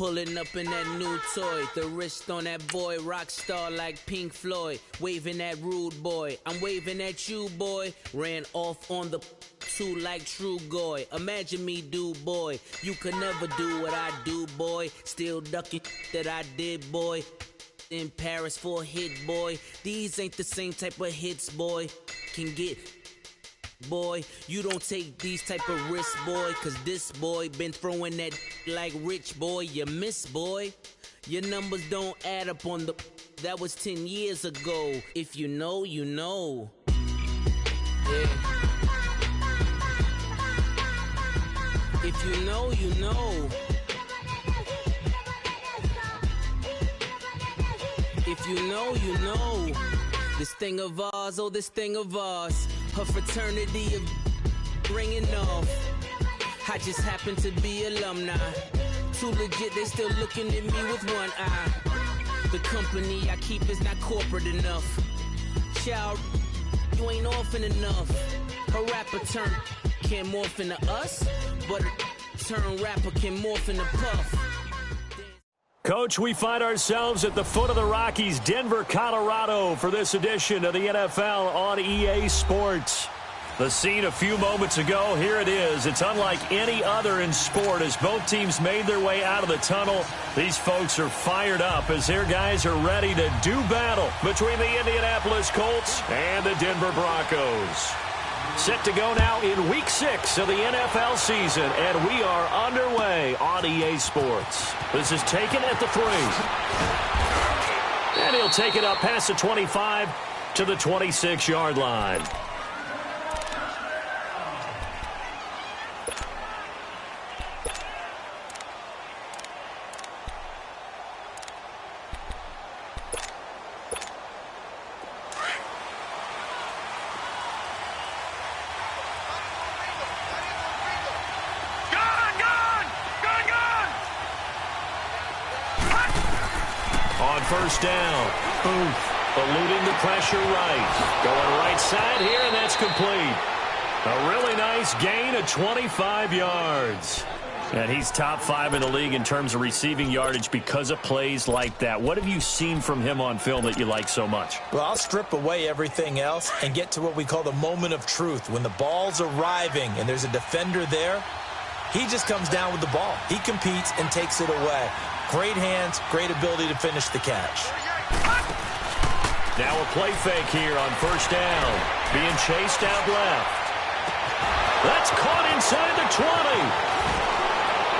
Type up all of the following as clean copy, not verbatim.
Pulling up in that new toy, the wrist on that boy, rock star like Pink Floyd, waving at rude boy, I'm waving at you boy, ran off on the two like True Goy, imagine me do boy, you could never do what I do boy, still ducking that I did boy, in Paris for a hit boy, these ain't the same type of hits boy, can get boy, you don't take these type of risks, boy, cause this boy been throwing that like rich boy, you miss, boy. Your numbers don't add up on the, that was 10 years ago. If you know, you know. Yeah. If you know, you know. If you know, you know. This thing of ours, oh, this thing of ours. Her fraternity of ringing off. I just happen to be alumni. Too legit, they still looking at me with one eye. The company I keep is not corporate enough. Child, you ain't orphan enough. A rapper turn can't morph into us, but a turn rapper can morph into Puff. Coach, we find ourselves at the foot of the Rockies, Denver, Colorado, for this edition of the NFL on EA Sports. The scene a few moments ago, here it is. It's unlike any other in sport as both teams made their way out of the tunnel. These folks are fired up as their guys are ready to do battle between the Indianapolis Colts and the Denver Broncos. Set to go now in Week 6 of the NFL season, and we are underway on EA Sports. This is taken at the 3. And he'll take it up past the 25 to the 26-yard line. First down. Booth eluding the pressure right. Going right side here, and that's complete. A really nice gain of 25 yards. And he's top 5 in the league in terms of receiving yardage because of plays like that. What have you seen from him on film that you like so much? Well, I'll strip away everything else and get to what we call the moment of truth. When the ball's arriving and there's a defender there, he just comes down with the ball. He competes and takes it away. Great hands, great ability to finish the catch. Now a play fake here on first down. Being chased out left. That's caught inside the 20.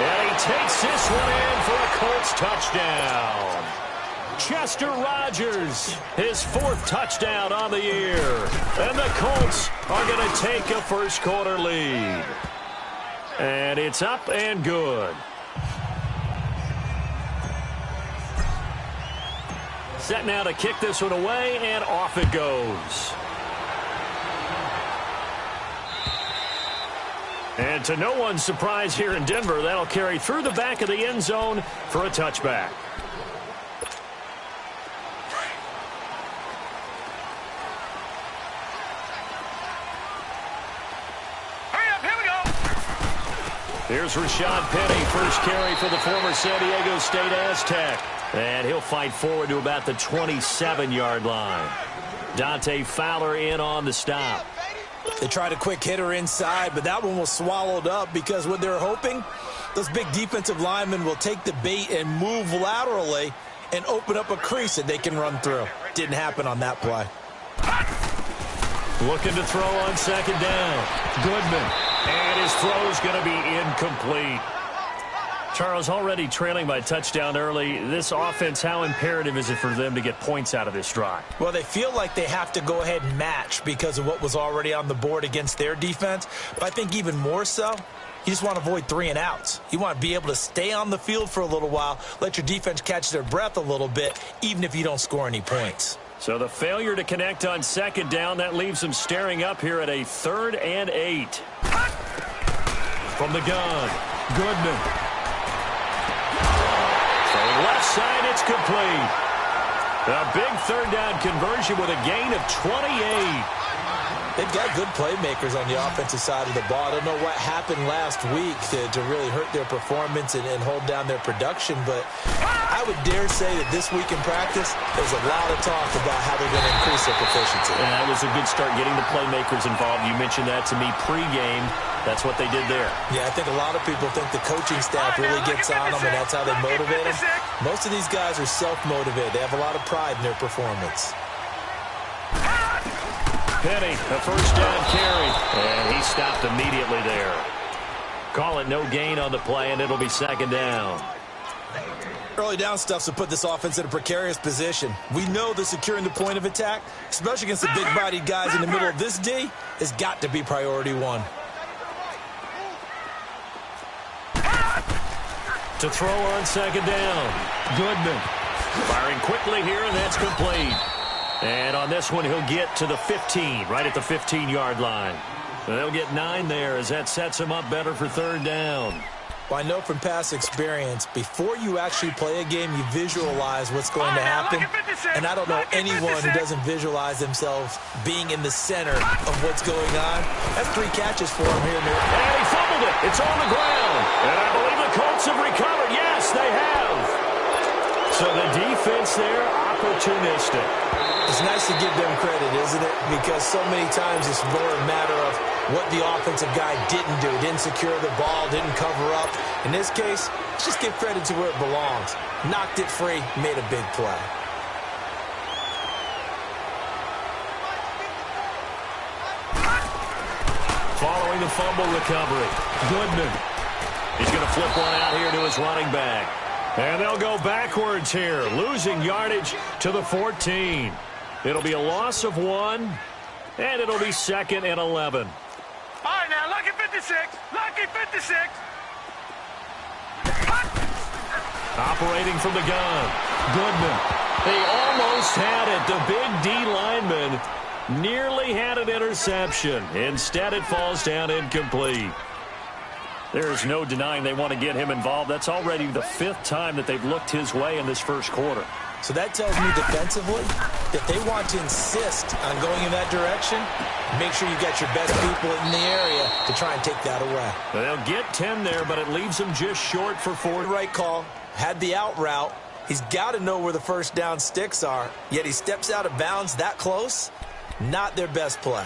And he takes this one in for a Colts touchdown. Chester Rogers, his 4th touchdown on the year. And the Colts are going to take a first-quarter lead. And it's up and good. Set now to kick this one away, and off it goes. And to no one's surprise here in Denver, that'll carry through the back of the end zone for a touchback. Here's Rashad Penny, first carry for the former San Diego State Aztec. And he'll fight forward to about the 27-yard line. Dante Fowler in on the stop. They tried a quick hitter inside, but that one was swallowed up because what they're hoping, those big defensive linemen will take the bait and move laterally and open up a crease that they can run through. Didn't happen on that play. Looking to throw on second down. Goodman. And his throw's going to be incomplete. Charles, already trailing by touchdown early. This offense, how imperative is it for them to get points out of this drive? Well, they feel like they have to go ahead and match because of what was already on the board against their defense. But I think even more so, you just want to avoid 3 and outs. You want to be able to stay on the field for a little while, let your defense catch their breath a little bit, even if you don't score any points. So the failure to connect on second down, that leaves them staring up here at a 3rd and 8. From the gun, Goodman. Left side, it's complete. A big 3rd down conversion with a gain of 28. They've got good playmakers on the offensive side of the ball. I don't know what happened last week to really hurt their performance and hold down their production, but I would dare say that this week in practice, there's a lot of talk about how they're going to increase their proficiency. And that was a good start getting the playmakers involved. You mentioned that to me pregame. That's what they did there. Yeah, I think a lot of people think the coaching staff really gets on them, and that's how they motivate them. Most of these guys are self-motivated. They have a lot of pride in their performance. Penny, a first down carry, and he stopped immediately there. Call it no gain on the play, and it'll be second down. Early down stuff to put this offense in a precarious position. We know that securing the point of attack, especially against the big-bodied guys in the middle of this D, has got to be priority one. To throw on second down. Goodman firing quickly here, and that's complete. And on this one, he'll get to the 15, right at the 15-yard line. They'll get 9 there as that sets him up better for third down. Well, I know from past experience, before you actually play a game, you visualize what's going to happen. And I don't know anyone who doesn't visualize themselves being in the center of what's going on. That's 3 catches for him here. And he fumbled it. It's on the ground. And I believe the Colts have recovered. Yes, they have. So the defense there, opportunistic. It's nice to give them credit, isn't it? Because so many times it's more a matter of what the offensive guy didn't do. Didn't secure the ball, didn't cover up. In this case, let's just give credit to where it belongs. Knocked it free, made a big play. Following the fumble recovery, Goodman. He's going to flip one out here to his running back. And they'll go backwards here, losing yardage to the 14. It'll be a loss of 1, and it'll be 2nd and 11. All right, now, lucky 56. Lucky 56. Operating from the gun, Goodman. They almost had it. The big D lineman nearly had an interception. Instead, it falls down incomplete. There's no denying they want to get him involved. That's already the 5th time that they've looked his way in this first quarter. So that tells me defensively that they want to insist on going in that direction. Make sure you got your best people in the area to try and take that away. They'll get 10 there, but it leaves them just short for 4. Right call. Had the out route. He's got to know where the first down sticks are, yet he steps out of bounds that close. Not their best play.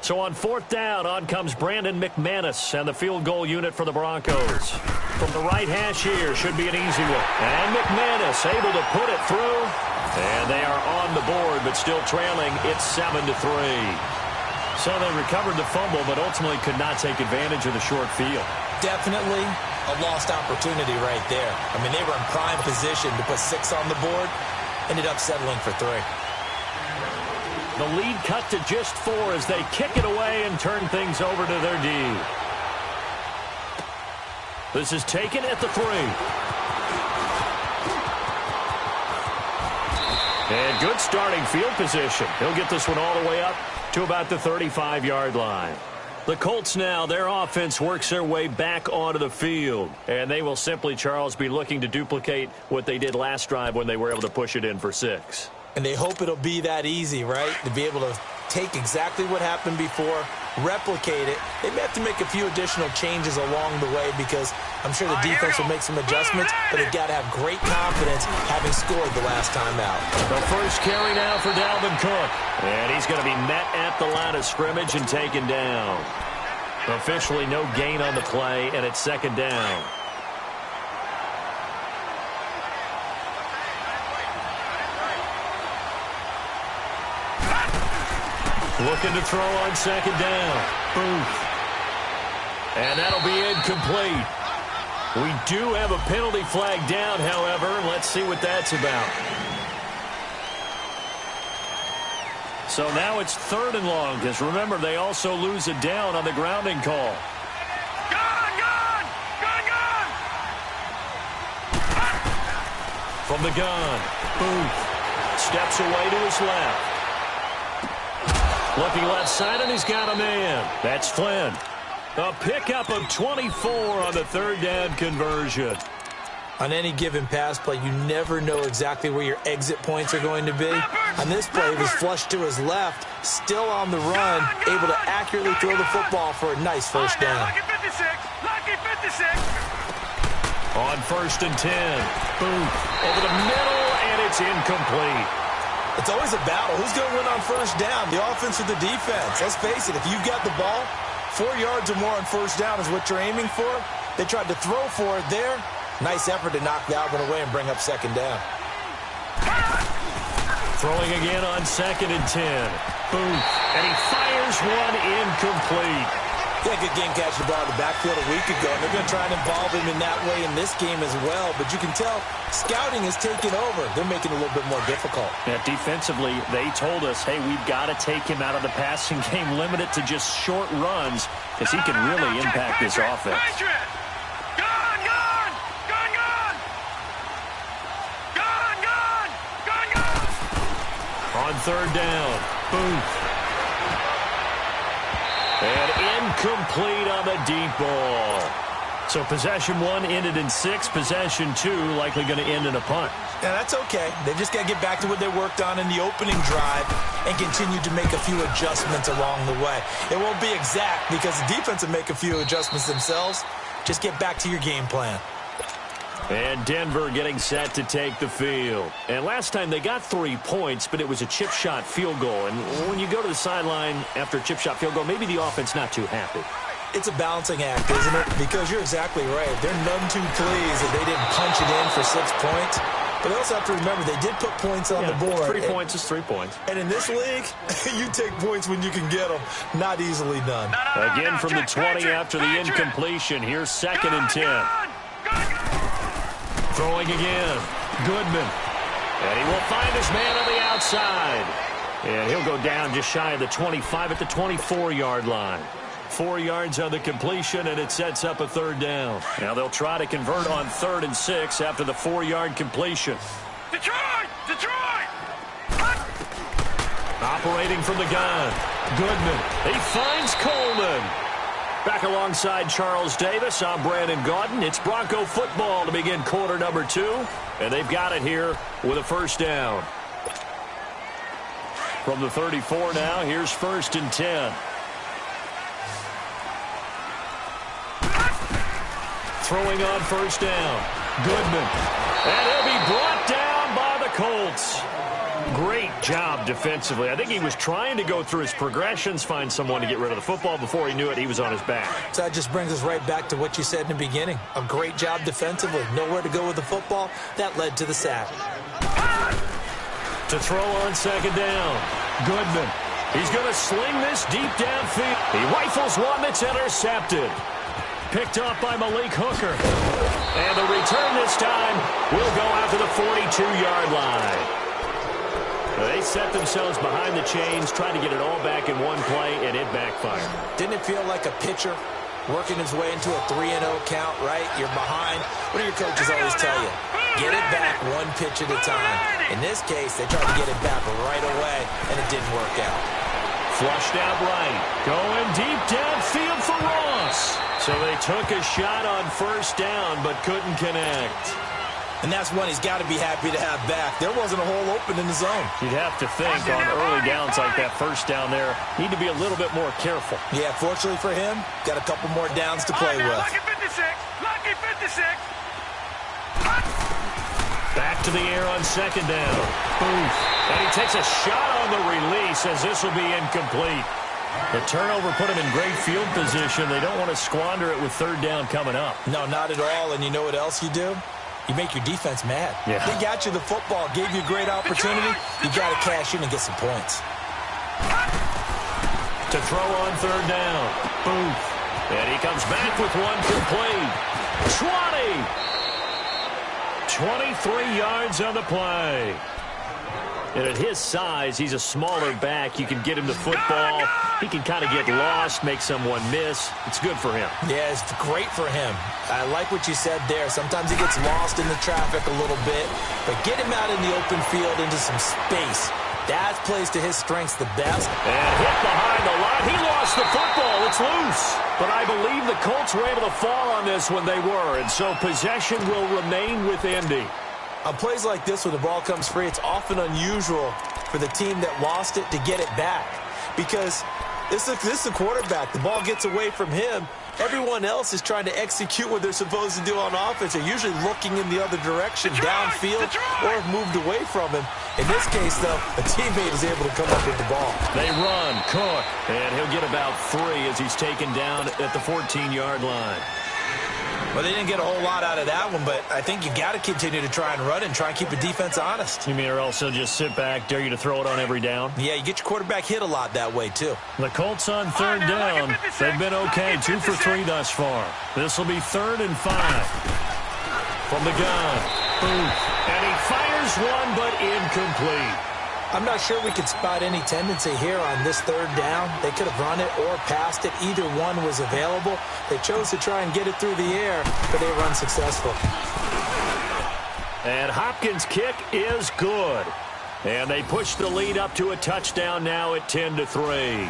So on 4th down, on comes Brandon McManus and the field goal unit for the Broncos. From the right hash here, should be an easy one. And McManus able to put it through. And they are on the board, but still trailing. It's 7-3. So they recovered the fumble, but ultimately could not take advantage of the short field. Definitely a lost opportunity right there. I mean, they were in prime position to put 6 on the board. Ended up settling for 3. The lead cut to just 4 as they kick it away and turn things over to their D. This is taken at the 3. And good starting field position. He'll get this one all the way up to about the 35-yard line. The Colts now, their offense works their way back onto the field. And they will simply, Charles, be looking to duplicate what they did last drive when they were able to push it in for 6. And they hope it'll be that easy, right? To be able to take exactly what happened before, replicate it. They may have to make a few additional changes along the way because I'm sure the defense will make some adjustments, but they've got to have great confidence having scored the last time out. The first carry now for Dalvin Cook. And he's going to be met at the line of scrimmage and taken down. Officially no gain on the play, and it's 2nd down. Looking to throw on 2nd down. Booth. And that'll be incomplete. We do have a penalty flag down, however. Let's see what that's about. So now it's 3rd and long, because remember, they also lose a down on the grounding call. Gone! From the gun, Booth steps away to his left. Looking left side, and he's got a man. That's Flynn. A pickup of 24 on the 3rd down conversion. On any given pass play, you never know exactly where your exit points are going to be. On this play, he was flushed to his left, still on the run, able to accurately throw the football for a nice first down. Lucky 56. Lucky 56. On 1st and 10. Booth over the middle, and it's incomplete. It's always a battle. Who's going to win on first down, the offense or the defense? Let's face it, if you've got the ball, 4 yards or more on first down is what you're aiming for. They tried to throw for it there. Nice effort to knock that one away and bring up second down. Throwing again on 2nd and 10. Booth, and he fires one incomplete. Yeah, good game catching the ball in the backfield a week ago, and they're going to try and involve him in that way in this game as well. But you can tell scouting is taking over. They're making it a little bit more difficult. Yeah, defensively, they told us, hey, we've got to take him out of the passing game, limit it to just short runs, because he can really impact this offense. On 3rd down, Booth. And incomplete on the deep ball. So possession 1 ended in 6. Possession 2 likely going to end in a punt. Yeah, that's okay. They just got to get back to what they worked on in the opening drive and continue to make a few adjustments along the way. It won't be exact because the defense will make a few adjustments themselves. Just get back to your game plan. And Denver getting set to take the field. And last time they got 3 points, but it was a chip shot field goal. And when you go to the sideline after a chip shot field goal, maybe the offense not too happy. It's a balancing act, isn't it? Because you're exactly right. They're none too pleased that they didn't punch it in for 6 points. But they also have to remember they did put points on the board. 3 points is 3 points. And in this league, you take points when you can get them. Not easily done. Again from the 20 after the incompletion. Here's 2nd and 10. Throwing again. Goodman. And he will find his man on the outside. And he'll go down just shy of the 25 at the 24-yard line. 4 yards on the completion, and it sets up a 3rd down. Now they'll try to convert on 3rd and 6 after the 4-yard completion. Detroit! Detroit! Operating from the gun. Goodman. He finds Coleman. Back alongside Charles Davis, I'm Brandon Gaudin. It's Bronco football to begin quarter number 2, and they've got it here with a 1st down. From the 34 now, here's 1st and 10. Throwing on 1st down. Goodman. And he'll be brought down by the Colts. Great job defensively. I think he was trying to go through his progressions, find someone to get rid of the football. Before he knew it, he was on his back. So that just brings us right back to what you said in the beginning. A great job defensively. Nowhere to go with the football. That led to the sack. To throw on 2nd down. Goodman. He's going to sling this deep downfield. He rifles one that's intercepted. Picked off by Malik Hooker. And the return this time will go out to the 42-yard line. They set themselves behind the chains, trying to get it all back in one play, and it backfired. Didn't it feel like a pitcher working his way into a 3-0 count, right? You're behind. What do your coaches always tell you? Get it back one pitch at a time. In this case, they tried to get it back right away, and it didn't work out. Flushed out right. Going deep downfield for Ross. So they took a shot on 1st down, but couldn't connect. And that's one he's got to be happy to have back. There wasn't a hole open in the zone. You'd have to think on early downs like that 1st down there, need to be a little bit more careful. Yeah, fortunately for him, got a couple more downs to play with. Lucky 56. Lucky 56. Back to the air on 2nd down. Booth. And he takes a shot on the release as this will be incomplete. The turnover put him in great field position. They don't want to squander it with 3rd down coming up. No, not at all. And you know what else you do? You make your defense mad. Yeah. They got you the football, gave you a great opportunity. You got to cash in and get some points. To throw on 3rd down. Booth. And he comes back with one complete. 23 yards on the play. And at his size, he's a smaller back. You can get him the football. He can kind of get lost, make someone miss. It's good for him. Yeah, it's great for him. I like what you said there. Sometimes he gets lost in the traffic a little bit. But get him out in the open field into some space. That plays to his strengths the best. And hit behind the line. He lost the football. It's loose. But I believe the Colts were able to fall on this when they were, and so possession will remain with Indy. On plays like this when the ball comes free, it's often unusual for the team that lost it to get it back. Because this is a quarterback. The ball gets away from him. Everyone else is trying to execute what they're supposed to do on offense. They're usually looking in the other direction, downfield, or have moved away from him. In this case, though, a teammate is able to come up with the ball. They run, Cook, and he'll get about 3 as he's taken down at the 14-yard line. Well, they didn't get a whole lot out of that one, but I think you got to continue to try and run and try and keep the defense honest. You mean or also just sit back, dare you to throw it on every down? Yeah, you get your quarterback hit a lot that way, too. The Colts on third down. They've been okay, 2 for 3 thus far. This will be 3rd and 5. From the gun. Booth. And he fires one, but incomplete. I'm not sure we could spot any tendency here on this 3rd down. They could have run it or passed it. Either one was available. They chose to try and get it through the air, but they were unsuccessful. And Hopkins' kick is good. And they push the lead up to a touchdown now at 10-3.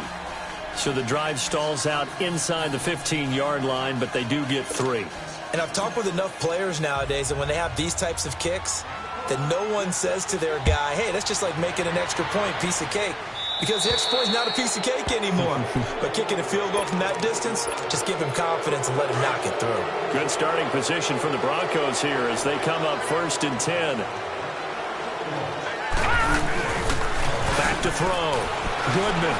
So the drive stalls out inside the 15-yard line, but they do get 3. And I've talked with enough players nowadays, and when they have these types of kicks, that no one says to their guy, hey, that's just like making an extra point, piece of cake. Because the extra point is not a piece of cake anymore. But kicking a field goal from that distance, just give him confidence and let him knock it through. Good starting position for the Broncos here as they come up 1st and 10. Back to throw. Goodman.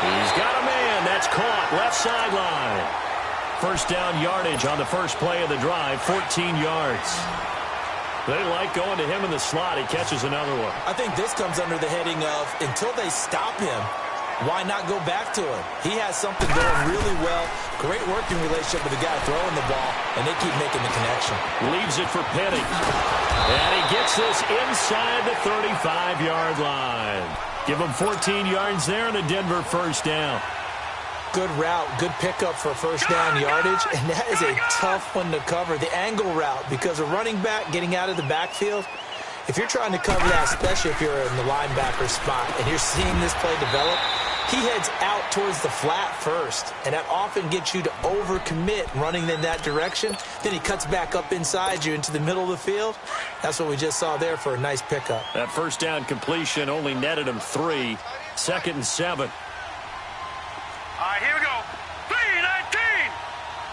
He's got a man. That's caught. Left sideline. 1st down yardage on the first play of the drive, 14 yards. They like going to him in the slot. He catches another one. I think this comes under the heading of, until they stop him, why not go back to him? He has something going really well. Great working relationship with the guy throwing the ball, and they keep making the connection. Leaves it for Penny. And he gets this inside the 35-yard line. Give him 14 yards there and a Denver 1st down. Good route, good pickup for 1st down yardage, and that is a tough one to cover. The angle route, because a running back getting out of the backfield, if you're trying to cover that, especially if you're in the linebacker spot, and you're seeing this play develop, he heads out towards the flat first, and that often gets you to overcommit running in that direction. Then he cuts back up inside you into the middle of the field. That's what we just saw there for a nice pickup. That 1st down completion only netted him 3. 2nd and 7. All right, here we go. 3-19.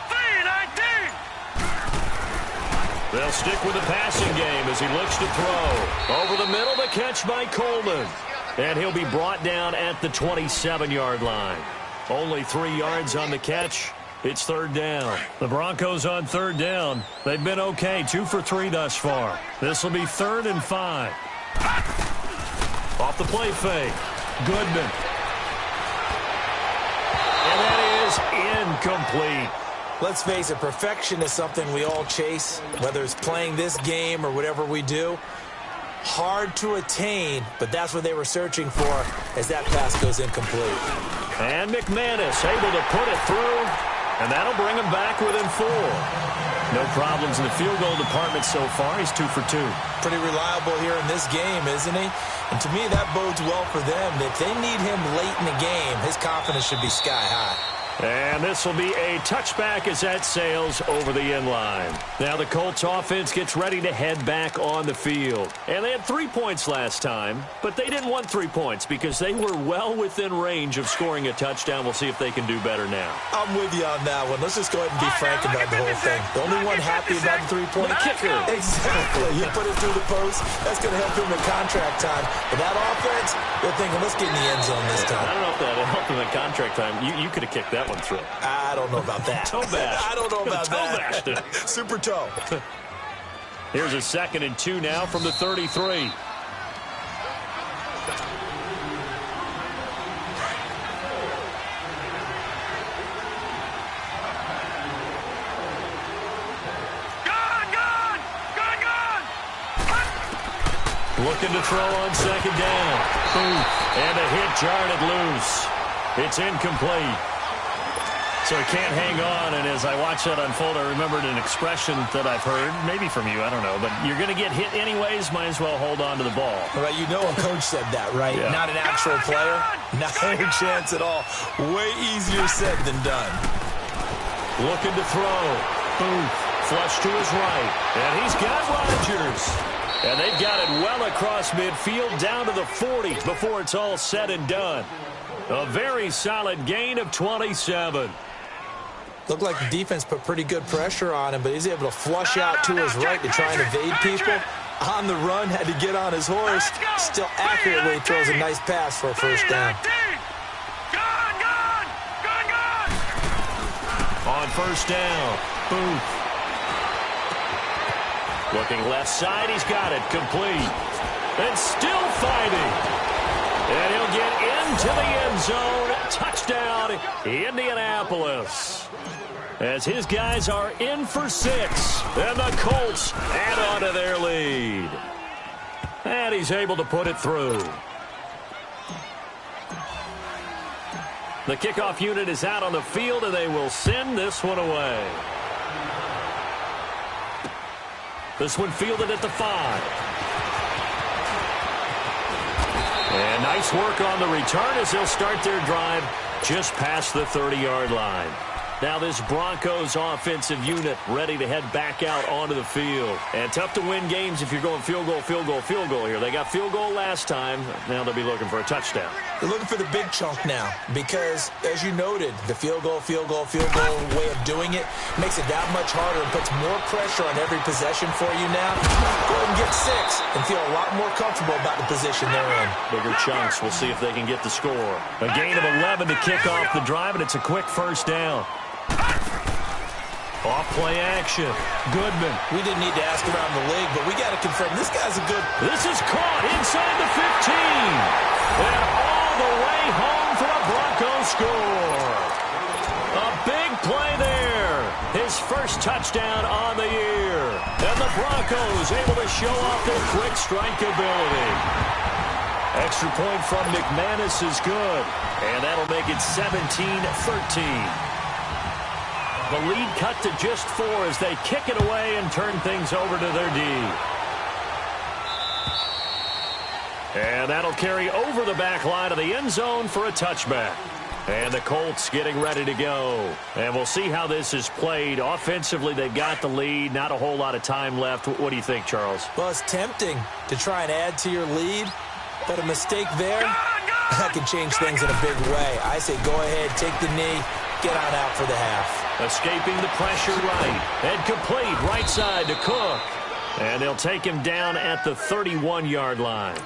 3-19. They'll stick with the passing game as he looks to throw. Over the middle, the catch by Coleman. And he'll be brought down at the 27-yard line. Only 3 yards on the catch. It's 3rd down. The Broncos on 3rd down. They've been okay, 2 for 3 thus far. This will be 3rd and 5. Off the play fake. Goodman. And that is incomplete. Let's face it, perfection is something we all chase, whether it's playing this game or whatever we do. Hard to attain, but that's what they were searching for as that pass goes incomplete. And McManus able to put it through, and that'll bring him back within 4. No problems in the field goal department so far. He's 2 for 2. Pretty reliable here in this game, isn't he? And to me, that bodes well for them. If they need him late in the game, his confidence should be sky high. And this will be a touchback as that sails over the end line. Now the Colts offense gets ready to head back on the field. And they had 3 points last time, but they didn't want 3 points because they were well within range of scoring a touchdown. We'll see if they can do better now. I'm with you on that one. Let's just go ahead and be frank about the whole thing. The only one happy about the three-point kicker. Exactly. You put it through the post. That's going to help him in contract time. But that offense, they're thinking, let's get in the end zone this time. I don't know if that helped him in contract time. You could have kicked that one through. I don't know about that. Toe bash. I don't know about that. Toe bashed it. Super toe. Here's a 2nd and 2 now from the 33. Looking to throw on 2nd down. And a hit jarred it loose. It's incomplete. So he can't hang on, and as I watch that unfold, I remembered an expression that I've heard, maybe from you, I don't know, but you're going to get hit anyways, might as well hold on to the ball. Right, you know a coach said that, right? Yeah. Not an actual player, not a chance at all. Way easier said than done. Looking to throw. Booth, flush to his right, and he's got Rodgers. And they've got it well across midfield down to the 40 before it's all said and done. A very solid gain of 27. Looked like the defense put pretty good pressure on him, but he's able to flush out to his right to try and evade people. On the run, had to get on his horse. Still accurately throws a nice pass for a first down. On first down, Booth. Looking left side, he's got it, complete. And still fighting. And he'll get into the end zone. Touchdown, Indianapolis. As his guys are in for 6. And the Colts add on to their lead. And he's able to put it through. The kickoff unit is out on the field, and they will send this one away. This one fielded at the 5. And nice work on the return as they'll start their drive just past the 30-yard line. Now this Broncos offensive unit ready to head back out onto the field. And tough to win games if you're going field goal, field goal, field goal here. They got field goal last time. Now they'll be looking for a touchdown. They're looking for the big chunk now because, as you noted, the field goal way of doing it makes it that much harder and puts more pressure on every possession for you now. Go ahead and get 6 and feel a lot more comfortable about the position they're in. Bigger chunks. We'll see if they can get the score. A gain of 11 to kick off the drive, and it's a quick first down. Off play action. Goodman. We didn't need to ask around the league, but we got to confirm this guy's a good... This is caught inside the 15. And all the way home for a Broncos score. A big play there. His first touchdown on the year. And the Broncos able to show off their quick strike ability. Extra point from McManus is good. And that'll make it 17-13. The lead cut to just 4 as they kick it away and turn things over to their D. And that'll carry over the back line of the end zone for a touchback. And the Colts getting ready to go. And we'll see how this is played. Offensively, they've got the lead. Not a whole lot of time left. What do you think, Charles? Well, it's tempting to try and add to your lead, but a mistake there, that can change things in a big way. I say go ahead, take the knee, get on out for the half. Escaping the pressure right. And complete right side to Cook. And they'll take him down at the 31-yard line.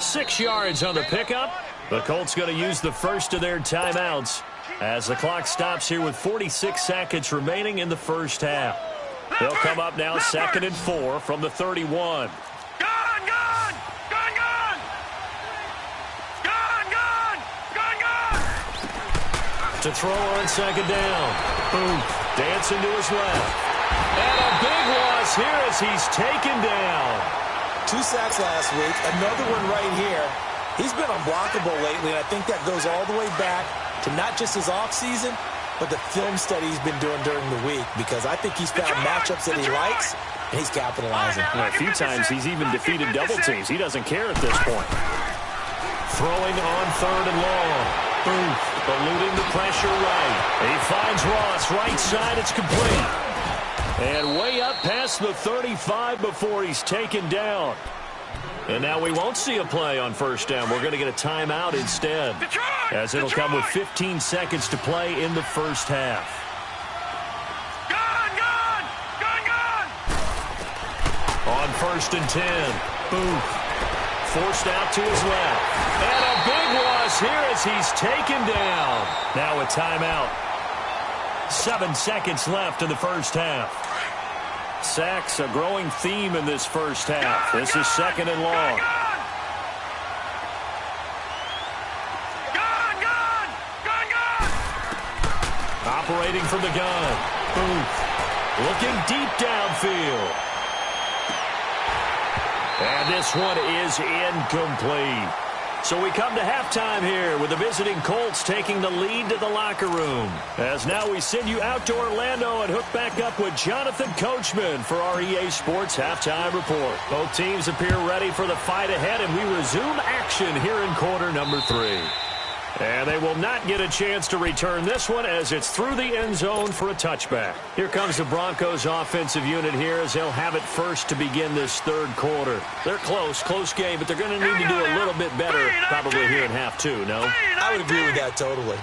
6 yards on the pickup. The Colts going to use the first of their timeouts as the clock stops here with 46 seconds remaining in the first half. They'll come up now 2nd and 4 from the 31. To throw on 2nd down. Booth dancing to his left. And a big loss here as he's taken down. 2 sacks last week. Another one right here. He's been unblockable lately, and I think that goes all the way back to not just his offseason, but the film study he's been doing during the week, because I think he's found matchups that he likes, and he's capitalizing. And a few times he's even defeated double teams. He doesn't care at this point. Throwing on 3rd and long. Booth eluding the pressure right. He finds Ross right side. It's complete. And way up past the 35 before he's taken down. And now we won't see a play on first down. We're going to get a timeout instead, as it'll come with 15 seconds to play in the first half. On 1st and 10, Booth forced out to his left. And a big loss here as he's taken down. Now a timeout. 7 seconds left in the first half. Sacks, a growing theme in this first half. This is 2nd and long. Operating from the gun. Booth looking deep downfield. And this one is incomplete. So we come to halftime here with the visiting Colts taking the lead to the locker room. As now we send you out to Orlando and hook back up with Jonathan Coachman for our EA Sports Halftime Report. Both teams appear ready for the fight ahead, and we resume action here in quarter number 3. And they will not get a chance to return this one as it's through the end zone for a touchback. Here comes the Broncos offensive unit here as they'll have it first to begin this third quarter. They're close game, but they're going to need to do a little bit better probably here in half 2, no? I would agree with that totally.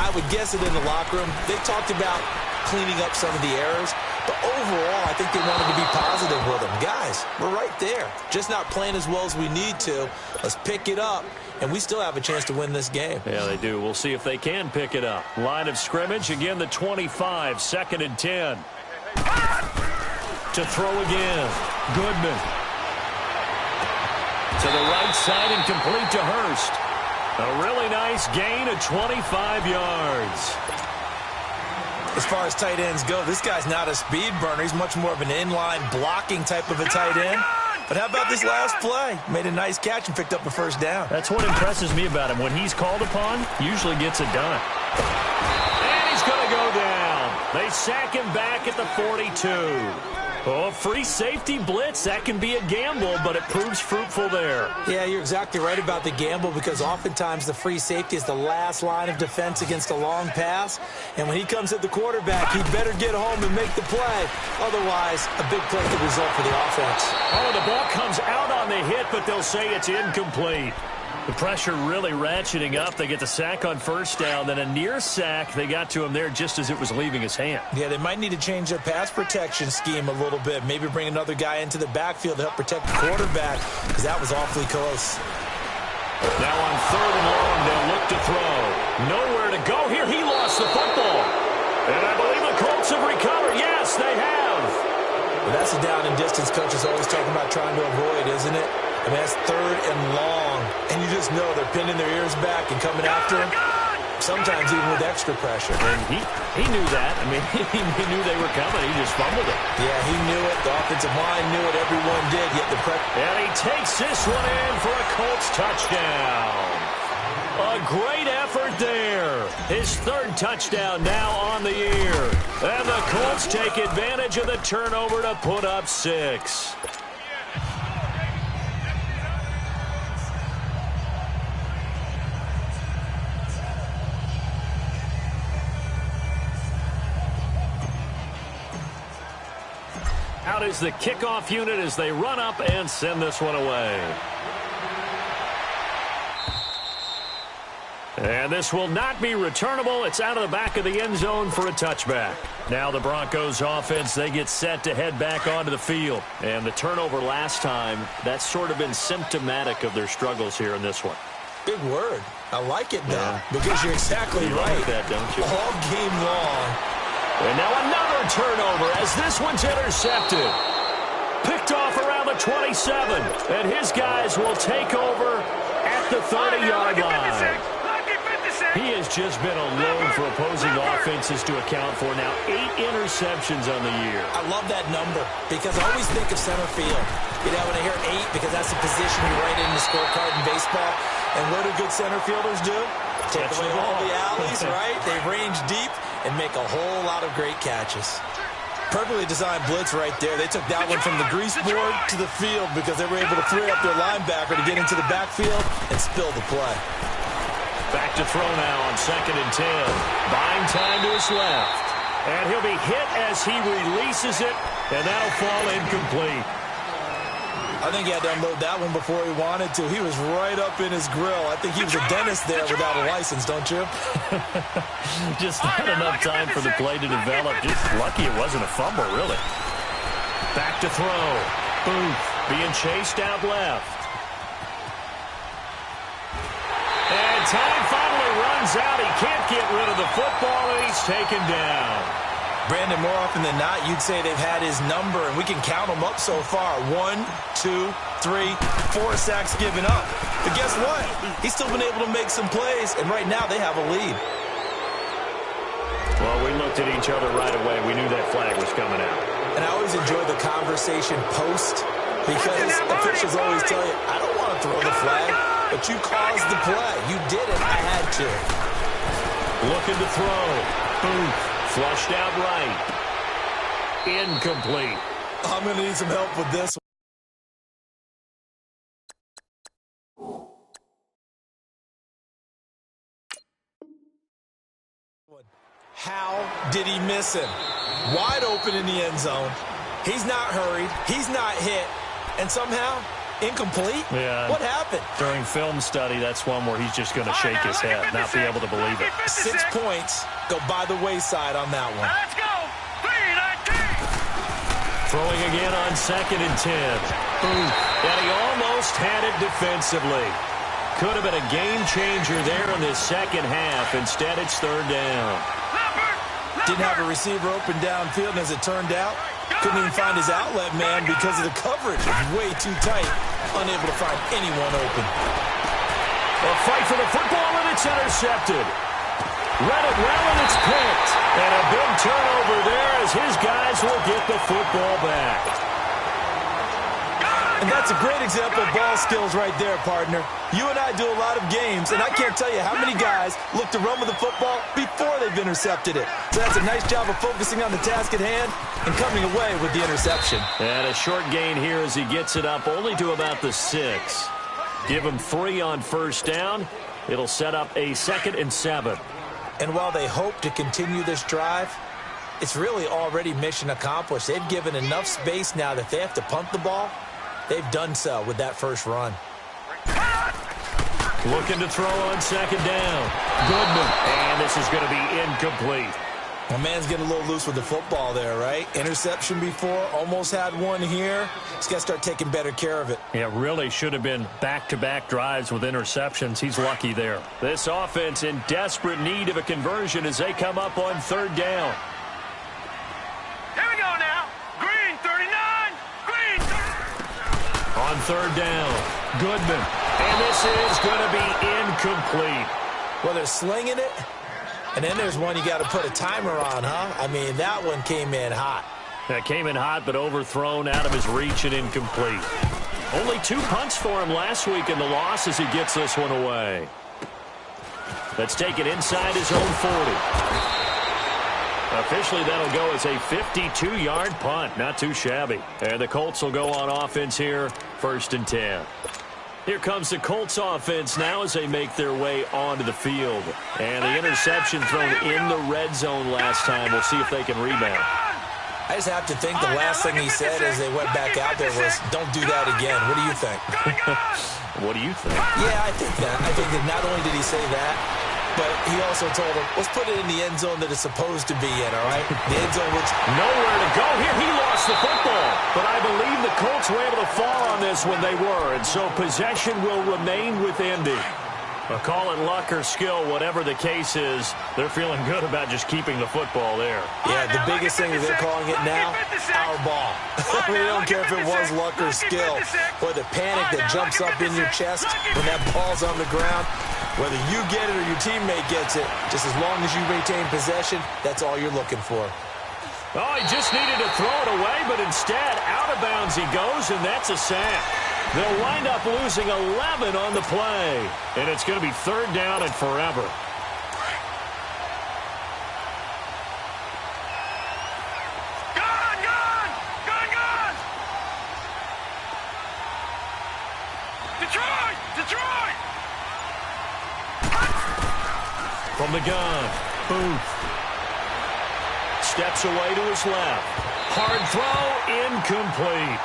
I would guess it in the locker room. They talked about cleaning up some of the errors, but overall, I think they wanted to be positive with them. Guys, we're right there. Just not playing as well as we need to. Let's pick it up. And we still have a chance to win this game. Yeah, they do. We'll see if they can pick it up. Line of scrimmage, again, the 25, 2nd and 10. To throw again. Goodman. To the right side and complete to Hurst. A really nice gain of 25 yards. As far as tight ends go, this guy's not a speed burner. He's much more of an inline blocking type of a tight end. But how about this last play? Made a nice catch and picked up a first down. That's what impresses me about him. When he's called upon, usually gets it done. And he's going to go down. They sack him back at the 42. Oh, free safety blitz. That can be a gamble, but it proves fruitful there. Yeah, you're exactly right about the gamble because oftentimes the free safety is the last line of defense against a long pass. And when he comes at the quarterback, he better get home and make the play. Otherwise, a big play could result for the offense. Oh, the ball comes out on the hit, but they'll say it's incomplete. The pressure really ratcheting up. They get the sack on first down, then a near sack. They got to him there just as it was leaving his hand. Yeah, they might need to change their pass protection scheme a little bit. Maybe bring another guy into the backfield to help protect the quarterback because that was awfully close. Now on 3rd and long, they'll look to throw. Nowhere to go here. He lost the football. And I believe the Colts have recovered. Yes, they have. Well, that's a down and distance coach is always talking about trying to avoid, isn't it? I mean, that's 3rd and long, and you just know they're pinning their ears back and coming after him, sometimes even with extra pressure. And he knew that. I mean, he knew they were coming. He just fumbled it. Yeah, he knew it. The offensive line knew it. Everyone did, yet the pressure. And he takes this one in for a Colts touchdown. A great effort there. His 3rd touchdown now on the year. And the Colts take advantage of the turnover to put up 6. Out is the kickoff unit as they run up and send this one away. And this will not be returnable. It's out of the back of the end zone for a touchback. Now the Broncos offense, they get set to head back onto the field. And the turnover last time, that's sort of been symptomatic of their struggles here in this one. Big word. I like it, though, because you're exactly right. Like that, don't you? All game long. And now another turnover as this one's intercepted. Picked off around the 27. And his guys will take over at the 30-yard line. He has just been alone for opposing offenses to account for now 8 interceptions on the year. I love that number because I always think of center field. You know, when I hear 8, because that's the position you write in the scorecard in baseball. And what do good center fielders do? Take away all the alleys, right? They range deep and make a whole lot of great catches. Perfectly designed blitz right there. They took that one from the grease board to the field because they were able to free up their linebacker to get into the backfield and spill the play. Back to throw now on 2nd and 10. Buying time to his left. And he'll be hit as he releases it, and that'll fall incomplete. I think he had to unload that one before he wanted to. He was right up in his grill. I think he was a dentist there without a license, don't you? Just not enough time for the play to develop. Just lucky it wasn't a fumble, really. Back to throw. Booth being chased out left. And time finally runs out. He can't get rid of the football, and he's taken down. Brandon, more often than not, you'd say they've had his number, and we can count them up so far. 1, 2, 3, 4 sacks given up. But guess what? He's still been able to make some plays, and right now they have a lead. Well, we looked at each other right away. We knew that flag was coming out. And I always enjoy the conversation post Because officials always tell you, I don't want to throw the flag, but you caused the play. You did it. I had to. Looking to throw. Booth. Flushed out right. Incomplete. I'm going to need some help with this one. How did he miss him? Wide open in the end zone. He's not hurried. He's not hit. And somehow, incomplete? Yeah. What happened? During film study, that's one where he's just going to shake his head, not be able to believe it. 6 points go by the wayside on that one. Let's go. 3-19. Throwing again on 2nd and 10. And he almost had it defensively. Could have been a game changer there in this second half. Instead, it's 3rd down. Didn't have a receiver open downfield, and as it turned out, couldn't even find his outlet man because of the coverage. Way too tight. Unable to find anyone open. A fight for the football, and it's intercepted. Read it well, and it's picked. And a big turnover there as his guys will get the football back. And that's a great example of ball skills right there, partner. You and I do a lot of games, and I can't tell you how many guys look to run with the football before they've intercepted it. So that's a nice job of focusing on the task at hand and coming away with the interception. And a short gain here as he gets it up only to about the 6. Give him 3 on 1st down. It'll set up a 2nd and 7. And while they hope to continue this drive, it's really already mission accomplished. They've given enough space now that they have to punt the ball. They've done so with that first run. Looking to throw on 2nd down. Goodman. And this is going to be incomplete. My man's getting a little loose with the football there, right? Interception before, almost had one here. He's got to start taking better care of it. Yeah, really should have been back-to-back drives with interceptions. He's lucky there. This offense in desperate need of a conversion as they come up on 3rd down. Here we go now. Green 39. Green 30. On 3rd down, Goodman. And this is going to be incomplete. Well, they're slinging it, and then there's one you got to put a timer on, huh? I mean, that one came in hot. That came in hot, but overthrown out of his reach and incomplete. Only 2 punts for him last week in the loss as he gets this one away. Let's take it inside his own 40. Officially, that'll go as a 52-yard punt. Not too shabby. And the Colts will go on offense here, 1st and 10. Here comes the Colts offense now as they make their way onto the field. And the interception thrown in the red zone last time. We'll see if they can rebound. I just have to think the last thing he said as they went back out there was, don't do that again. What do you think? What do you think? Yeah, I think that. I think that not only did he say that, but he also told him, let's put it in the end zone that it's supposed to be in, all right? The end zone looks nowhere to go here. He lost the football. But I believe the Colts were able to fall on this when they were, and so possession will remain with Indy. Call it luck or skill, whatever the case is, they're feeling good about just keeping the football there. Yeah, the biggest thing is they're calling it now, our ball. I mean, they don't care if it was luck or skill. Or the panic that jumps up in your chest when that ball's on the ground. Whether you get it or your teammate gets it, just as long as you maintain possession, that's all you're looking for. Oh, he just needed to throw it away, but instead, out of bounds he goes, and that's a sack. They'll wind up losing 11 on the play, and it's going to be 3rd down and forever. Gone! Detroit! From the gun, Booth. Steps away to his left. Hard throw, incomplete.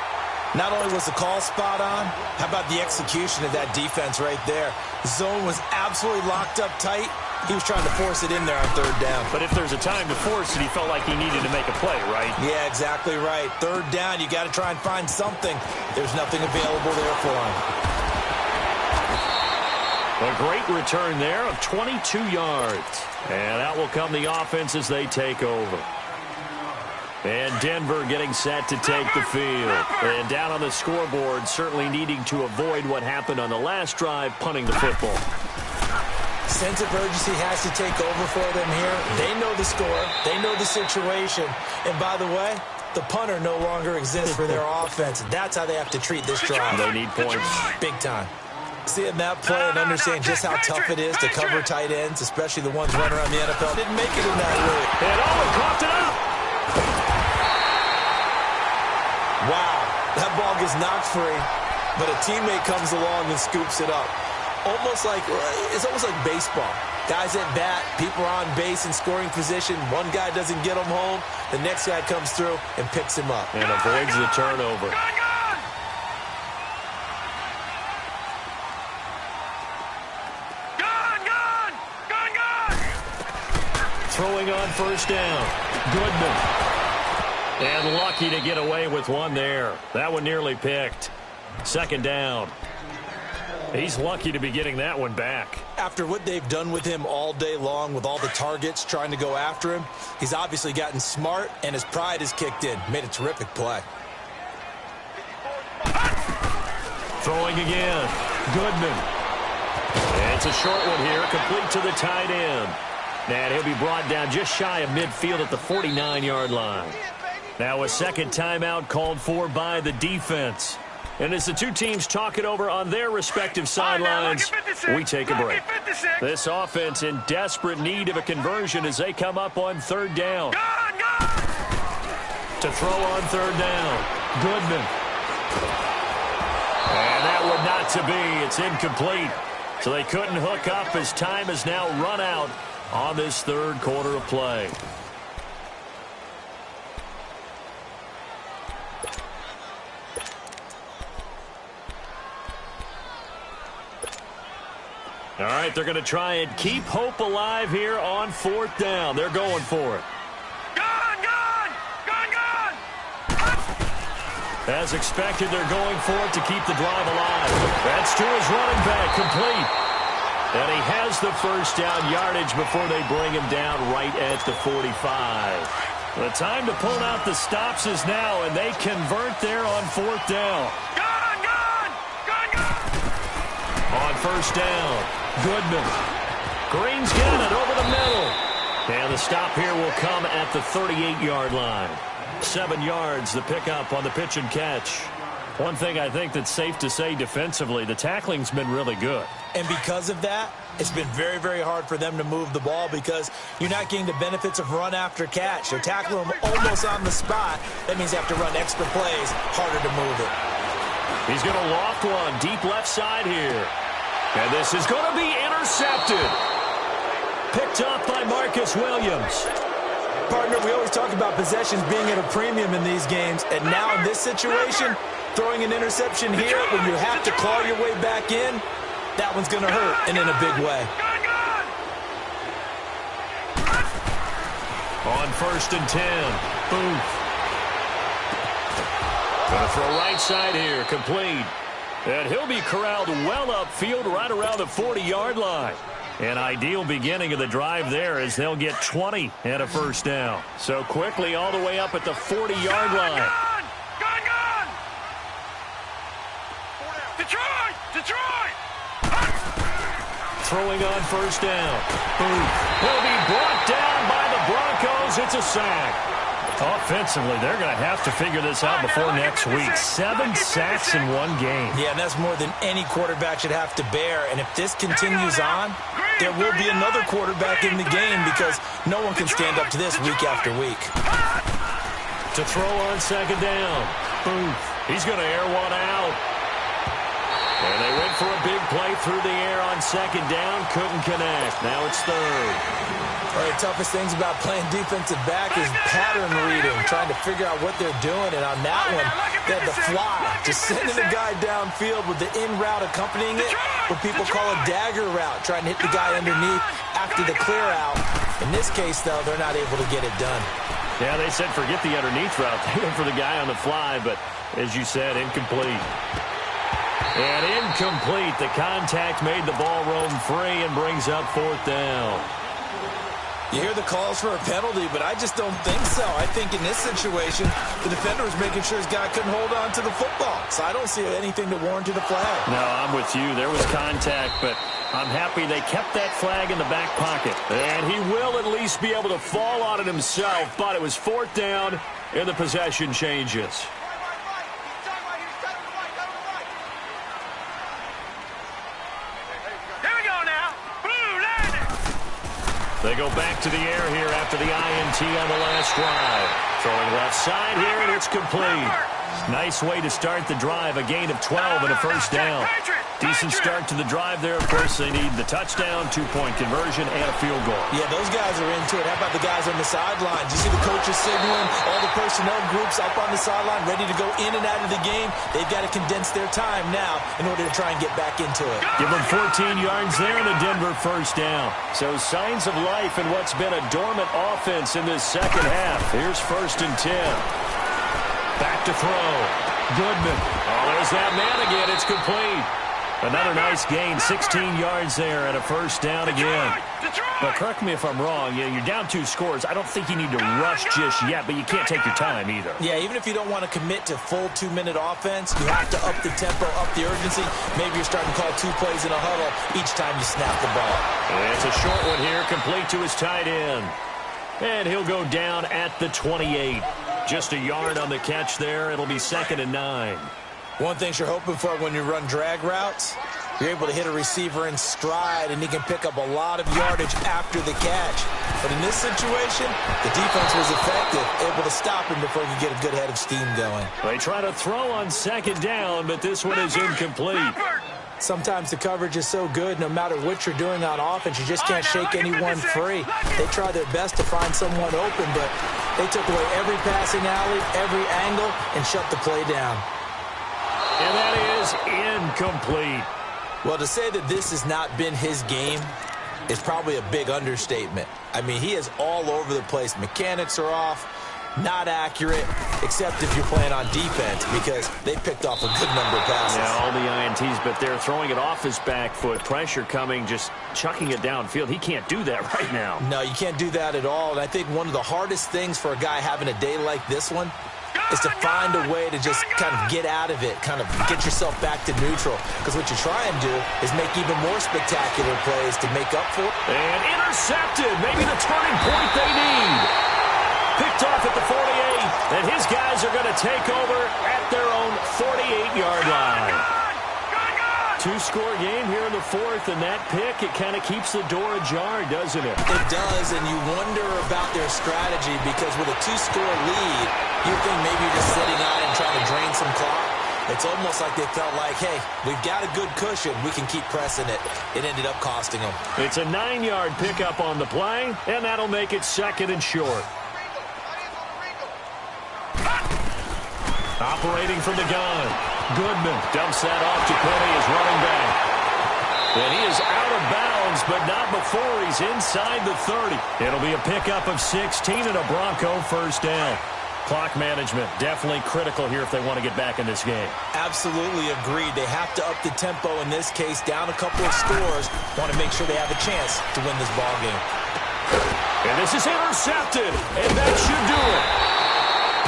Not only was the call spot on, how about the execution of that defense right there? The zone was absolutely locked up tight. He was trying to force it in there on 3rd down. But if there's a time to force it, he felt like he needed to make a play, right? Yeah, exactly right. 3rd down, you got to try and find something. There's nothing available there for him. A great return there of 22 yards. And out will come the offense as they take over. And Denver getting set to take the field. And down on the scoreboard, certainly needing to avoid what happened on the last drive, punting the football. Sense of urgency has to take over for them here. They know the score. They know the situation. And by the way, the punter no longer exists for their offense. That's how they have to treat this drive. They need points. Big time. Seeing that play and understand just how tough it is to cover tight ends, especially the ones running around the NFL, didn't make it in that way. And coughed it up. Wow, that ball gets knocked free, but a teammate comes along and scoops it up. It's almost like baseball. Guys at bat, people are on base in scoring position. One guy doesn't get him home. The next guy comes through and picks him up. And avoids the turnover. Throwing on first down. Goodman. And lucky to get away with one there. That one nearly picked. Second down. He's lucky to be getting that one back. After what they've done with him all day long with all the targets trying to go after him, he's obviously gotten smart and his pride has kicked in. Made a terrific play. Throwing again. Goodman. And it's a short one here, complete to the tight end. And he'll be brought down just shy of midfield at the 49-yard line. Now a second timeout called for by the defense. And as the two teams talk it over on their respective sidelines, we take a break. This offense in desperate need of a conversion as they come up on third down. To throw on third down, Goodman. And that would not to be. It's incomplete. So they couldn't hook up as time has now run out on this third quarter of play. All right, they're going to try and keep hope alive here on fourth down. They're going for it. As expected, they're going for it to keep the drive alive. That's to his running back, complete. And he has the first down yardage before they bring him down right at the 45. The time to pull out the stops is now, and they convert there on fourth down. On first down, Goodman. Green's got it over the middle. And the stop here will come at the 38-yard line. 7 yards, the pickup on the pitch and catch. One thing I think that's safe to say defensively, the tackling's been really good. And because of that, it's been very, very hard for them to move the ball because you're not getting the benefits of run after catch. They're tackling them almost on the spot. That means they have to run extra plays, harder to move it. He's going to loft one deep left side here. And this is going to be intercepted. Picked up by Marcus Williams. Partner, we always talk about possessions being at a premium in these games. And now in this situation, throwing an interception here when you have to claw your way back in, that one's going to hurt, and in a big way. On first and 10, Booth. Going to throw right side here, complete. And he'll be corralled well upfield right around the 40-yard line. An ideal beginning of the drive there as they'll get 20 and a first down. So quickly all the way up at the 40-yard line. Detroit! Throwing on first down. Booth. He'll be brought down by the Broncos. It's a sack. Offensively, they're going to have to figure this out before next week. 7 sacks in one game. Yeah, and that's more than any quarterback should have to bear. And if this continues on, there will be another quarterback in the game because no one can stand up to this week after week. To throw on second down. Booth. He's going to air one out. And they went for a big play through the air on second down. Couldn't connect. Now it's third. One of the toughest things about playing defensive back is pattern reading, trying to figure out what they're doing. And on that one, they had the fly, just sending a guy downfield with the in route accompanying it, what people call a dagger route, trying to hit the guy underneath after the clear out. In this case, though, they're not able to get it done. Yeah, they said forget the underneath route. They went for the guy on the fly, but as you said, incomplete. And incomplete. The contact made the ball roam free and brings up fourth down. You hear the calls for a penalty, but I just don't think so. I think in this situation, the defender was making sure his guy couldn't hold on to the football. So I don't see anything to warrant a flag. No, I'm with you. There was contact, but I'm happy they kept that flag in the back pocket. And he will at least be able to fall on it himself, but it was fourth down, and the possession changes. Here we go now. Blue landing. They go back to the air here after the INT on the last drive. Throwing left side here, and it's complete. Nice way to start the drive, a gain of 12 and a first down. Decent start to the drive there. Of course, they need the touchdown, 2-point conversion, and a field goal. Yeah, those guys are into it. How about the guys on the sidelines? You see the coaches signaling, all the personnel groups up on the sideline, ready to go in and out of the game. They've got to condense their time now in order to try and get back into it. Give them 14 yards there and a Denver first down. So signs of life in what's been a dormant offense in this second half. Here's 1st and 10. Back to throw. Goodman. Oh, there's that man again. It's complete. Another nice gain, 16 yards there and a first down again. But correct me if I'm wrong, you're down 2 scores. I don't think you need to rush just yet, but you can't take your time either. Yeah, even if you don't want to commit to full 2-minute offense, you have to up the tempo, up the urgency. Maybe you're starting to call 2 plays in a huddle each time you snap the ball. And it's a short one here, complete to his tight end. And he'll go down at the 28. Just a yard on the catch there. It'll be 2nd and 9. One thing you're hoping for when you run drag routes, you're able to hit a receiver in stride, and he can pick up a lot of yardage after the catch. But in this situation, the defense was effective, able to stop him before he could get a good head of steam going. They try to throw on 2nd down, but this one is incomplete. Sometimes the coverage is so good, no matter what you're doing on offense, you just can't shake anyone free. They try their best to find someone open, but they took away every passing alley, every angle, and shut the play down. And that is incomplete. Well, to say that this has not been his game is probably a big understatement. I mean, he is all over the place. Mechanics are off, not accurate, except if you're playing on defense, because they picked off a good number of passes. Yeah, all the INTs, but they're throwing it off his back foot. Pressure coming, just chucking it downfield. He can't do that right now. No, you can't do that at all. And I think one of the hardest things for a guy having a day like this one is to find a way to just kind of get out of it, kind of get yourself back to neutral. Because what you try and do is make even more spectacular plays to make up for it. And intercepted, maybe the turning point they need. Picked off at the 48, and his guys are going to take over at their own 48-yard line. 2-score game here in the 4th, and that pick, it kind of keeps the door ajar, doesn't it? It does, and you wonder about their strategy, because with a 2-score lead, you think maybe you're just sitting on it and trying to drain some clock. It's almost like they felt like, hey, we've got a good cushion. We can keep pressing it. It ended up costing them. It's a 9-yard pickup on the play, and that'll make it 2nd and short. Operating from the gun. Goodman dumps that off to Penny as running back. And he is out of bounds, but not before he's inside the 30. It'll be a pickup of 16 and a Bronco first down. Clock management definitely critical here if they want to get back in this game. Absolutely agreed. They have to up the tempo in this case, down a couple of scores. Want to make sure they have a chance to win this ball game. And this is intercepted, and that should do it.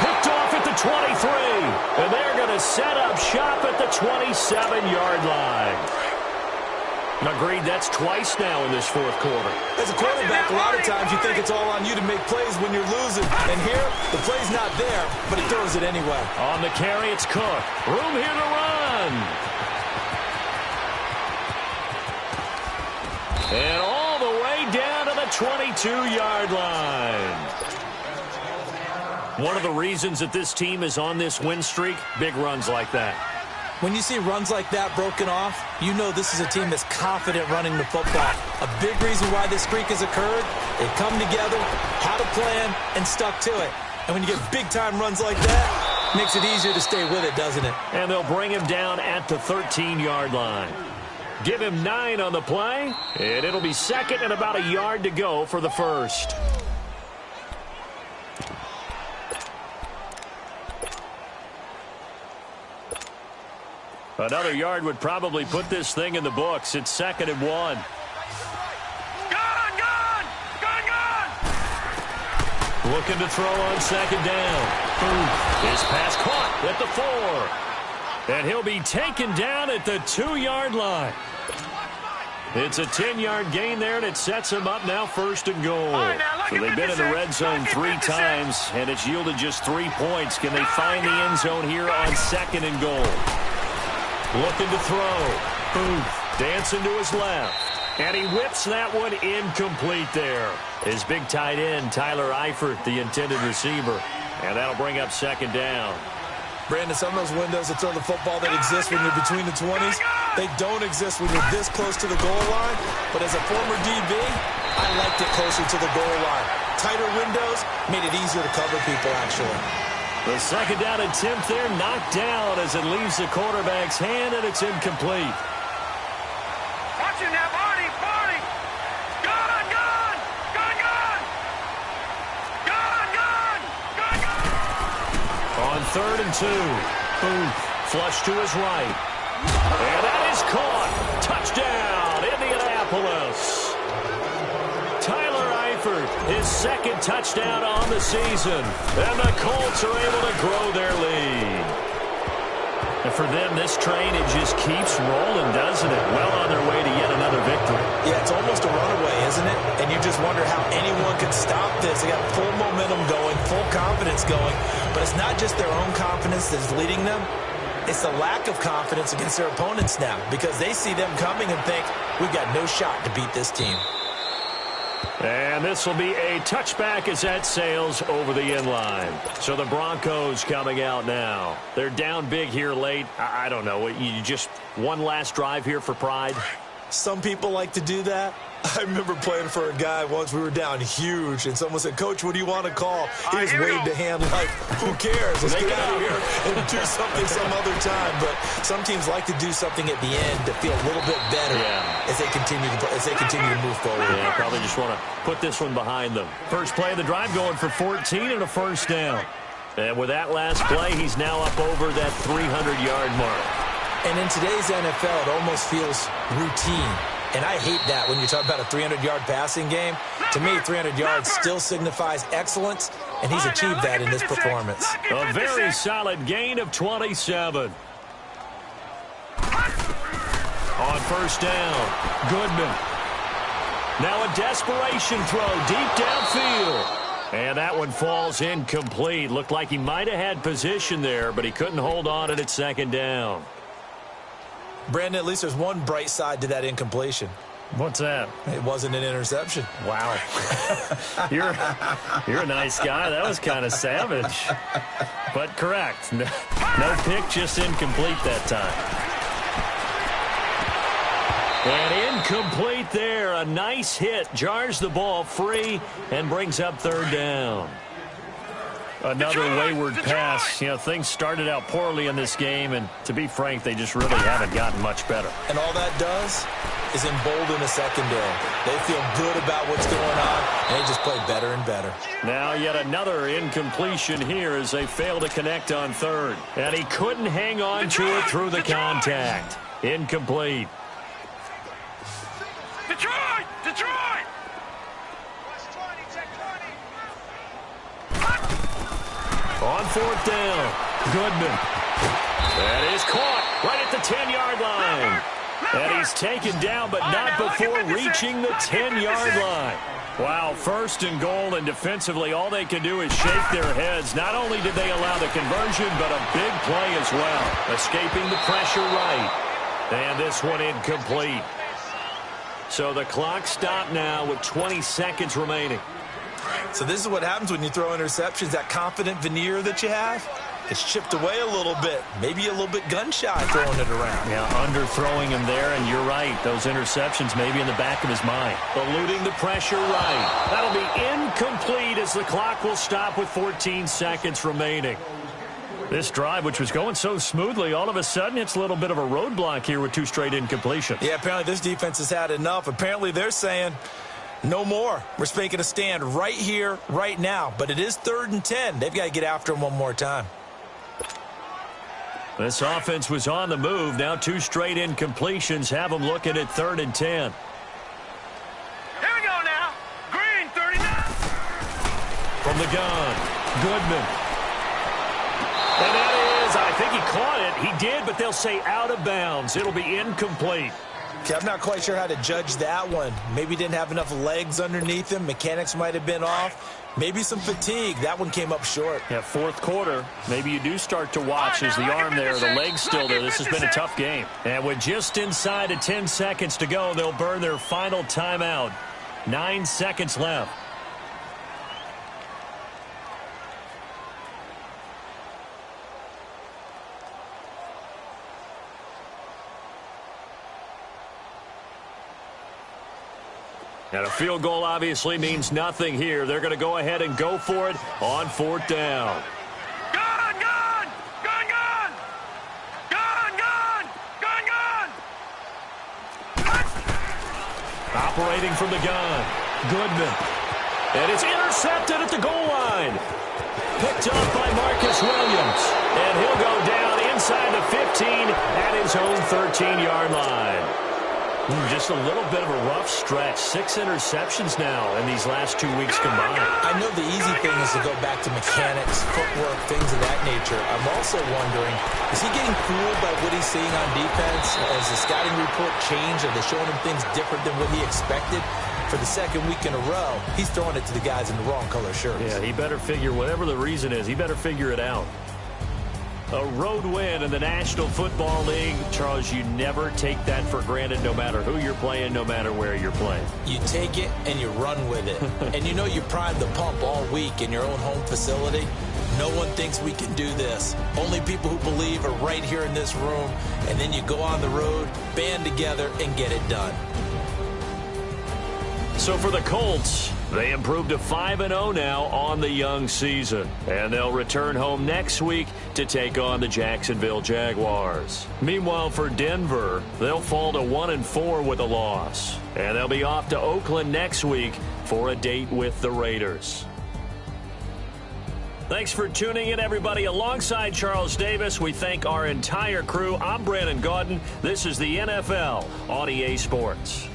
Picked off at the 23, and they're going to set up shop at the 27-yard line. Agreed, that's twice now in this 4th quarter. As a quarterback, a lot of times you think it's all on you to make plays when you're losing. And here, the play's not there, but he throws it anyway. On the carry, it's Cook. Room here to run. And all the way down to the 22-yard line. One of the reasons that this team is on this win streak, big runs like that. When you see runs like that broken off, you know this is a team that's confident running the football. A big reason why this streak has occurred, they've come together, had a plan, and stuck to it. And when you get big-time runs like that, it makes it easier to stay with it, doesn't it? And they'll bring him down at the 13-yard line. Give him 9 on the play, and it'll be 2nd and about a yard to go for the first. Another yard would probably put this thing in the books. It's 2nd and 1. Gone! Looking to throw on 2nd down. His pass caught at the 4. And he'll be taken down at the 2-yard line. It's a 10-yard gain there, and it sets them up now 1st and goal. So they've been in the red zone 3 times, and it's yielded just 3 points. Can they find the end zone here on 2nd and goal? Looking to throw. Booth dancing to his left. And he whips that one incomplete there. His big tight end, Tyler Eifert, the intended receiver. And that'll bring up 2nd down. Brandon, some of those windows that throw the football that exist when you're between the 20s, they don't exist when you're this close to the goal line. But as a former DB, I liked it closer to the goal line. Tighter windows made it easier to cover people, actually. The 2nd down attempt there knocked down as it leaves the quarterback's hand, and it's incomplete. Watch it now, Barney, Barney! Gun, gun! Gun, gun! Gun, gun! Gun, gun! On 3rd and 2, Booth flush to his right. And that is caught. Touchdown, Indianapolis. Tyler Eifert, his 2nd touchdown on the season. And the Colts are able to grow their lead. And for them, this train, it just keeps rolling, doesn't it? Well on their way to yet another victory. Yeah, it's almost a runaway, isn't it? And you just wonder how anyone could stop this. They got full momentum going, full confidence going. But it's not just their own confidence that's leading them. It's the lack of confidence against their opponents now, because they see them coming and think, we've got no shot to beat this team. And this will be a touchback as that sails over the end line. So the Broncos coming out now. They're down big here late. I don't know. You just one last drive here for pride? Some people like to do that. I remember playing for a guy once. We were down huge, and someone said, Coach, what do you want to call? He just waved a hand like, who cares? Let's get out of here and do something some other time. But some teams like to do something at the end to feel a little bit better as they continue to move forward. Yeah, probably just want to put this one behind them. First play of the drive going for 14 and a 1st down. And with that last play, he's now up over that 300-yard mark. And in today's NFL, it almost feels routine. And I hate that when you talk about a 300-yard passing game. To me, 300 yards still signifies excellence, and he's achieved that in this performance. A very solid gain of 27. On 1st down, Goodman. Now a desperation throw deep downfield. And that one falls incomplete. Looked like he might have had position there, but he couldn't hold on it at 2nd down. Brandon, at least there's one bright side to that incompletion. What's that? It wasn't an interception. Wow. You're a nice guy. That was kind of savage. But correct. No pick, just incomplete that time. And incomplete there. A nice hit. Jars the ball free and brings up 3rd down. Another wayward pass. You know, things started out poorly in this game, and to be frank, they just really haven't gotten much better. And all that does is embolden the secondary. They feel good about what's going on, and they just play better and better. Now yet another incompletion here as they fail to connect on 3rd. And he couldn't hang on to it through the contact. Incomplete. Detroit! Detroit! On 4th down, Goodman. That is caught right at the 10-yard line. And he's taken down, but not before reaching the 10-yard line. Wow, 1st and goal, and defensively, all they can do is shake their heads. Not only did they allow the conversion, but a big play as well. Escaping the pressure right. And this one incomplete. So the clock stopped now with 20 seconds remaining. So this is what happens when you throw interceptions. That confident veneer that you have, it's chipped away a little bit. Maybe a little bit gun-shy throwing it around. Yeah, underthrowing him there, and you're right. Those interceptions maybe in the back of his mind. Eluding the pressure right. That'll be incomplete as the clock will stop with 14 seconds remaining. This drive, which was going so smoothly, all of a sudden it's a little bit of a roadblock here with 2 straight incompletions. Yeah, apparently this defense has had enough. Apparently they're saying, no more. We're making a stand right here, right now. But it is 3rd and 10. They've got to get after him one more time. This offense was on the move. Now 2 straight incompletions have them looking at 3rd and 10. Here we go now. Green, 39. From the gun, Goodman. And that is, I think he caught it. He did, but they'll say out of bounds. It'll be incomplete. Okay, I'm not quite sure how to judge that one. Maybe didn't have enough legs underneath him. Mechanics might have been off. Maybe some fatigue. That one came up short. Yeah, fourth quarter, maybe you do start to watch as the arm there, the leg's still there. This has been a tough game. And with just inside of 10 seconds to go, they'll burn their final timeout. 9 seconds left. And a field goal obviously means nothing here. They're going to go ahead and go for it on fourth down. Gun, gun! Gun, gun! Gun, gun! Gun, gun! Operating from the gun, Goodman. And it's intercepted at the goal line. Picked up by Marcus Williams. And he'll go down inside the 15 at his own 13-yard line. Just a little bit of a rough stretch. 6 interceptions now in these last 2 weeks combined. I know the easy thing is to go back to mechanics, footwork, things of that nature. I'm also wondering, is he getting fooled by what he's seeing on defense? Has the scouting report changed? Are they showing him things different than what he expected? For the second week in a row, he's throwing it to the guys in the wrong color shirts. Yeah, he better figure, whatever the reason is, he better figure it out. A road win in the National Football League. Charles, you never take that for granted no matter who you're playing, no matter where you're playing. You take it and you run with it. And you know you primed the pump all week in your own home facility. No one thinks we can do this. Only people who believe are right here in this room. And then you go on the road, band together, and get it done. So for the Colts, they improved to 5-0 now on the young season. And they'll return home next week to take on the Jacksonville Jaguars. Meanwhile, for Denver, they'll fall to 1-4 with a loss. And they'll be off to Oakland next week for a date with the Raiders. Thanks for tuning in, everybody. Alongside Charles Davis, we thank our entire crew. I'm Brandon Gaudin. This is the NFL on EA Sports.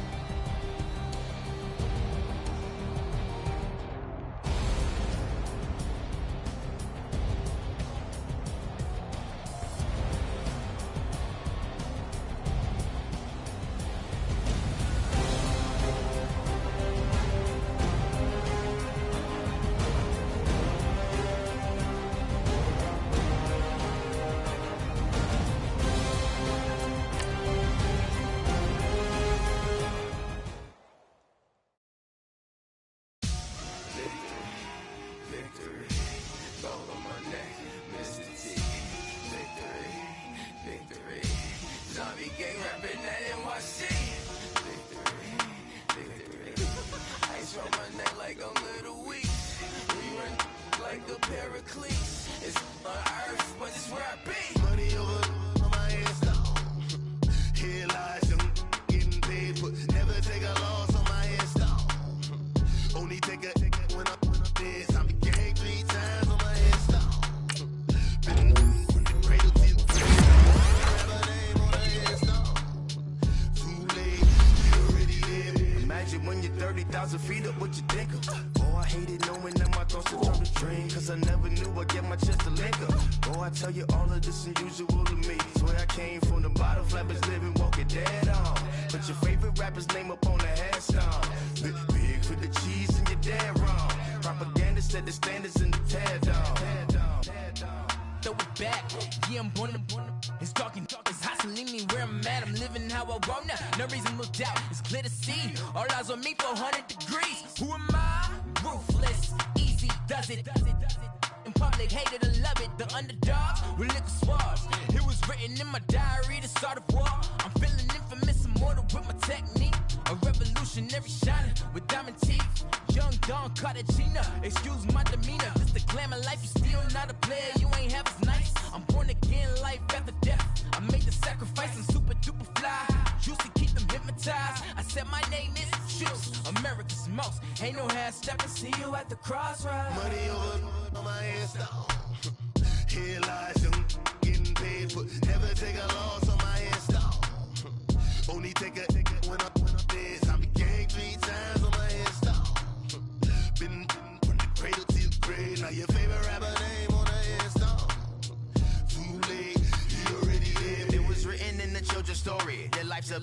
story. Your life's a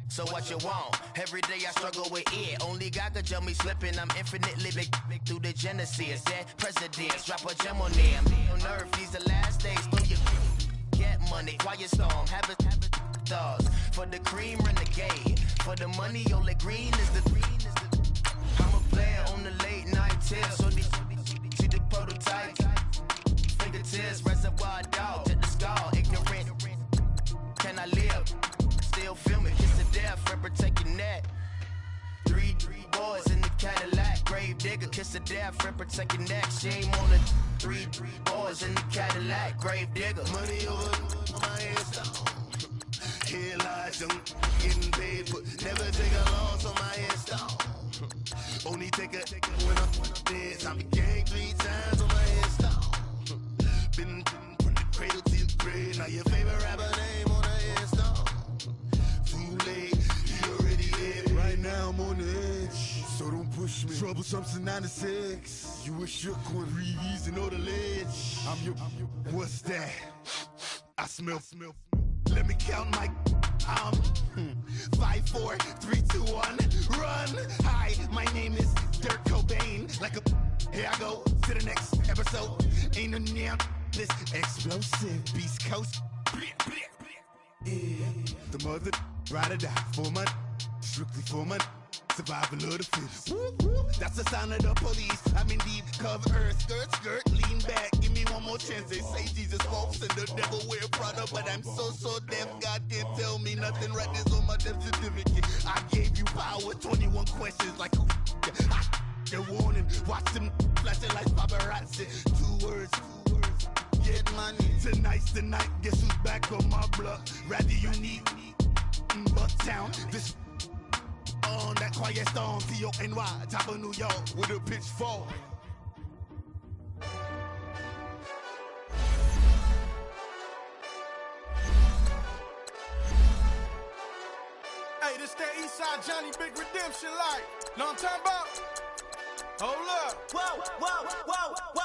so what you want? Every day I struggle with it. Only God could jump me slipping. I'm infinitely big through the Genesis. That presidents drop a gem on them. On earth, these the last days. Throw your get money, quiet storm. Have a thoughts for the cream renegade. For the money, only green is the green is the. I'm a player on the late night tip. So these see the prototype. Fingertips, reservoir dog to the skull. Ignorant. Can I live? Still filming, kiss to death, friend protect your neck. Three boys in the Cadillac, grave digger, kiss to death, friend protect your neck. Shame on the three boys in the Cadillac, grave digger. Money over my headstone. Here lies young, getting paid, but never take a loss on my headstone. Only take a when I'm dead. Time to gang 3 times on my headstone. Been from the cradle to the grave. Now your favorite rapper name on the headstone. Too late, he already dead. Right now I'm on the edge, so don't push me. Troublesome to 96. You a shook one, Reeves and all the ledge. I'm your, what's that? I smell. Let me count my 5, 4, 3, 2, 1, run. Hi, my name is Dirk Cobain. Like a, here I go to the next episode. Ain't no damn this explosive Beast Coast. Yeah. The mother ride or die for my strictly for my survival of the fittest. That's the sound of the police. I'm in deep cover earth, skirt, lean back. Give me one more chance. They say Jesus walks and the devil wear Prada, but I'm so deaf. God can't tell me nothing. Right this on my death certificate. I gave you power. 21 questions like who? They're warning. Watch them flashing like paparazzi. 2 words. Get money. Tonight's the night. Guess who's back on my block? Rather unique. Bucktown. This. On that quiet storm, T-O-N-Y, top of New York, with a pitchfork. Hey, this that Eastside Johnny Big Redemption like. Know what I'm talking about? Hold up. Whoa.